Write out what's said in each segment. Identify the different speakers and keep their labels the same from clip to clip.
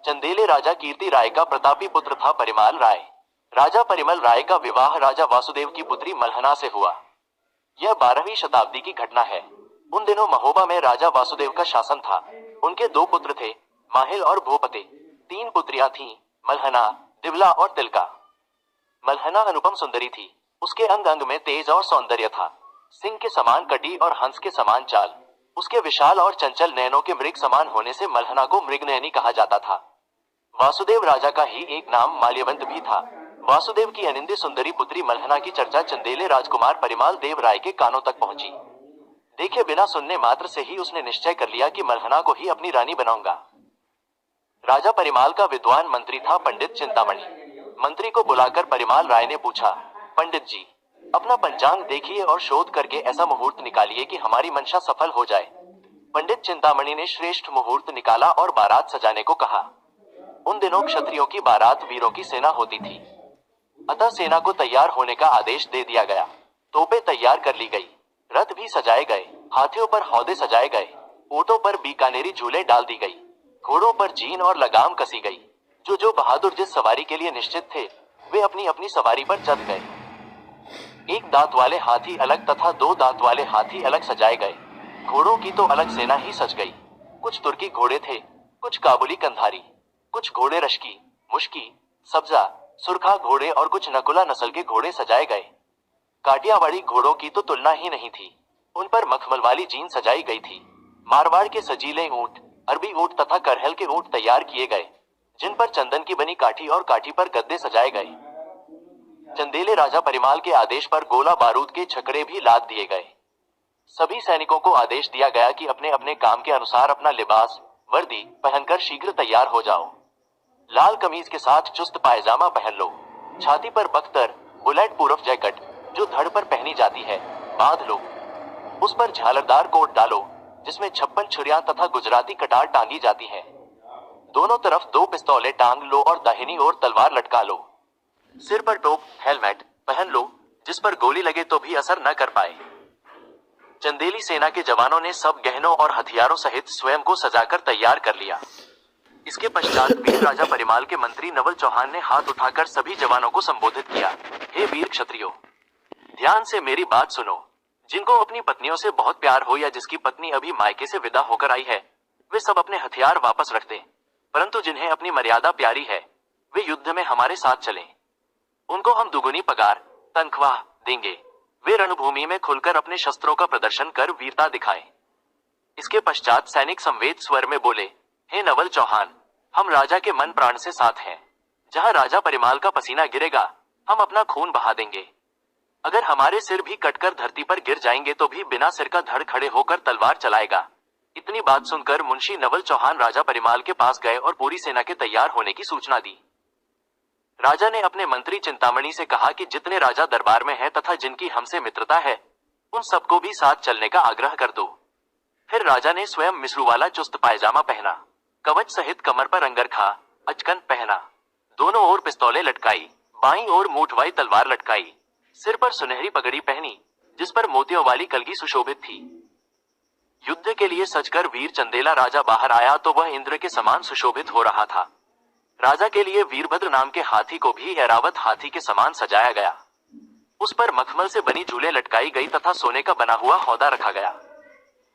Speaker 1: चंदेले राजा कीर्ति राय का प्रतापी पुत्र था परिमाल राय। राजा परिमल राय का विवाह राजा वासुदेव की पुत्री मल्हना से हुआ। यह 12वीं शताब्दी की घटना है। उन दिनों महोबा में राजा वासुदेव का शासन था। उनके 2 पुत्र थे, माहिल और भूपति। 3 पुत्रियां थीं, मल्हना, दिवला और तिलका। मल्हना अनुपम सुंदरी थी। उसके अंग अंग में तेज और सौंदर्य था। सिंह के समान कटी और हंस के समान चाल। उसके विशाल और चंचल नयनों के मृग समान होने से मल्हना को मृगनयनी कहा जाता था। वासुदेव राजा का ही एक नाम माल्यवंत भी था। वासुदेव की अनिंद्य सुंदरी पुत्री मल्हना की चर्चा चंदेले राजकुमार परिमाल देव राय के कानों तक पहुंची। देखे बिना सुनने मात्र से ही उसने निश्चय कर लिया कि मल्हना को ही अपनी रानी बनाऊंगा। राजा परिमाल का विद्वान मंत्री था पंडित चिंतामणि। मंत्री को बुलाकर परिमाल राय ने पूछा, पंडित जी, अपना पंचांग देखिए और शोध करके ऐसा मुहूर्त निकालिए कि हमारी मंशा सफल हो जाए। पंडित चिंतामणि ने श्रेष्ठ मुहूर्त निकाला और बारात सजाने को कहा। उन दिनों क्षत्रियों की बारात वीरों की सेना होती थी, अतः सेना को तैयार होने का आदेश दे दिया गया। तोपें तैयार कर ली गई, रथ भी सजाए गए, हाथियों पर हौदे सजाए गए, ऊंटों पर बीकानेरी झूले डाल दी गई, घोड़ों पर जीन और लगाम कसी गई। जो बहादुर जिस सवारी के लिए निश्चित थे, वे अपनी अपनी सवारी पर चढ़ गए। 1 दांत वाले हाथी अलग तथा 2 दांत वाले हाथी अलग सजाए गए। घोड़ों की तो अलग सेना ही सज गई। कुछ तुर्की घोड़े थे, कुछ काबुली कंधारी, कुछ घोड़े रश्की, मुश्की, सब्जा, सुरखा घोड़े और कुछ नकुला नस्ल के घोड़े सजाए गए। काटियावाड़ी घोड़ों की तो तुलना ही नहीं थी। उन पर मखमल वाली जीन सजाई गई थी। मारवाड़ के सजीले ऊंट, अरबी ऊंट तथा करहल के ऊंट तैयार किए गए, जिन पर चंदन की बनी काठी और काठी पर गद्दे सजाए गए। चंदेले राजा परिमाल के आदेश पर गोला बारूद के छकड़े भी लाद दिए गए। सभी सैनिकों को आदेश दिया गया कि अपने अपने काम के अनुसार अपना लिबास, वर्दी पहनकर शीघ्र तैयार हो जाओ। लाल कमीज के साथ चुस्त पायजामा पहन लो, छाती पर बख्तर, बुलेट पूर्व जैकेट जो धड़ पर पहनी जाती है, बांध लो। उस पर झालरदार कोट डालो, जिसमें 56 छुरियां तथा गुजराती कटार टांगी जाती है। दोनों तरफ 2 पिस्तौलें टांग लो और दाहिनी ओर तलवार लटका लो। सिर पर टोप, हेलमेट पहन लो, जिस पर गोली लगे तो भी असर न कर पाए। चंदेली सेना के जवानों ने सब गहनों और हथियारों सहित स्वयं को सजाकर तैयार कर लिया। इसके पश्चात वीर राजा परिमाल के मंत्री नवल चौहान ने हाथ उठाकर सभी जवानों को संबोधित किया। हे वीर क्षत्रियो, ध्यान से मेरी बात सुनो। जिनको अपनी पत्नियों से बहुत प्यार हो या जिसकी पत्नी अभी मायके से विदा होकर आई है, वे सब अपने हथियार वापस रख दें। परंतु जिन्हें अपनी मर्यादा प्यारी है, वे युद्ध में हमारे साथ चलें। उनको हम दुगुनी पगार, तनख्वाह देंगे। वे रणभूमि में खुलकर अपने शस्त्रों का प्रदर्शन कर वीरता दिखाएं। इसके पश्चात सैनिक संवेद स्वर में बोले, हे नवल चौहान, हम राजा के मन प्राण से साथ हैं। जहां राजा परिमाल का पसीना गिरेगा, हम अपना खून बहा देंगे। अगर हमारे सिर भी कटकर धरती पर गिर जाएंगे तो भी बिना सिर का धड़ खड़े होकर तलवार चलाएगा। इतनी बात सुनकर मुंशी नवल चौहान राजा परिमाल के पास गए और पूरी सेना के तैयार होने की सूचना दी। राजा ने अपने मंत्री चिंतामणि से कहा कि जितने राजा दरबार में हैं तथा जिनकी हमसे मित्रता है, उन सबको भी साथ चलने का आग्रह कर दो। फिर राजा ने स्वयं मिसरू वाला चुस्त पायजामा पहना, कवच सहित कमर पर अंगरखा, अचकन पहना, दोनों ओर पिस्तौलें लटकाई, बाईं ओर मूठवाई तलवार लटकाई, सिर पर सुनहरी पगड़ी पहनी, जिस पर मोतियों वाली कलगी सुशोभित थी। युद्ध के लिए सजकर वीर चंदेला राजा बाहर आया तो वह इंद्र के समान सुशोभित हो रहा था। राजा के लिए वीरभद्र नाम के हाथी को भी ऐरावत हाथी के समान सजाया गया। उस पर मखमल से बनी झूले लटकाई गई तथा सोने का बना हुआ हौदा रखा गया।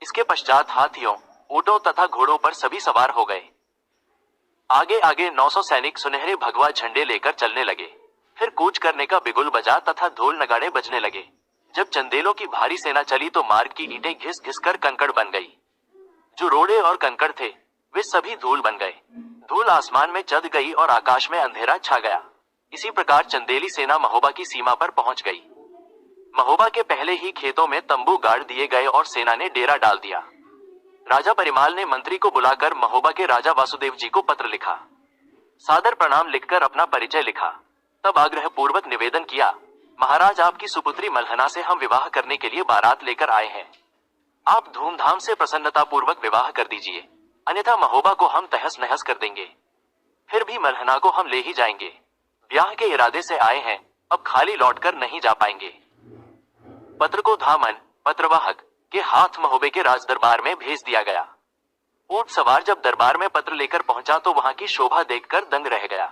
Speaker 1: इसके पश्चात हाथियों, ऊंटों तथा घोड़ों पर सभी सवार हो गए। आगे आगे 900 सैनिक सुनहरे भगवा झंडे लेकर चलने लगे। फिर कूच करने का बिगुल बजा तथा ढोल नगाड़े बजने लगे। जब चंदेलों की भारी सेना चली तो मार्ग की ईंटें घिस घिस कर कंकड़ बन गई। जो रोड़े और कंकड़ थे, वे सभी धूल बन गए। धूल आसमान में चढ़ गई और आकाश में अंधेरा छा गया। इसी प्रकार चंदेली सेना महोबा की सीमा पर पहुंच गई। महोबा के पहले ही खेतों में तंबू गाड़ दिए गए और सेना ने डेरा डाल दिया। राजा परिमाल ने मंत्री को बुलाकर महोबा के राजा वासुदेव जी को पत्र लिखा। सादर प्रणाम लिखकर अपना परिचय लिखा। तब आग्रह पूर्वक निवेदन किया, महाराज, आपकी सुपुत्री मल्हना से हम विवाह करने के लिए बारात लेकर आए हैं। आप धूमधाम से प्रसन्नता पूर्वक विवाह कर दीजिए, अन्यथा महोबा को हम तहस नहस कर देंगे। फिर भी मल्हना को हम ले ही जाएंगे। ब्याह के इरादे से आए हैं, अब खाली लौटकर नहीं जा पाएंगे। पत्र को धामन, पत्रवाहक के हाथ महोबे के राजदरबार में भेज दिया गया। ऊंट सवार जब दरबार में पत्र लेकर पहुंचा तो वहां की शोभा देखकर दंग रह गया।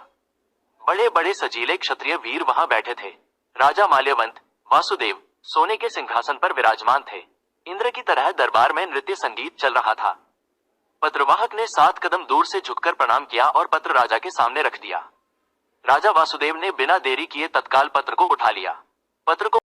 Speaker 1: बड़े बड़े सजीले क्षत्रिय वीर वहां बैठे थे। राजा माल्यवंत, वासुदेव सोने के सिंहासन पर विराजमान थे। इंद्र की तरह दरबार में नृत्य संगीत चल रहा था। पत्रवाहक ने 7 कदम दूर से झुककर प्रणाम किया और पत्र राजा के सामने रख दिया। राजा वासुदेव ने बिना देरी किए तत्काल पत्र को उठा लिया। पत्र को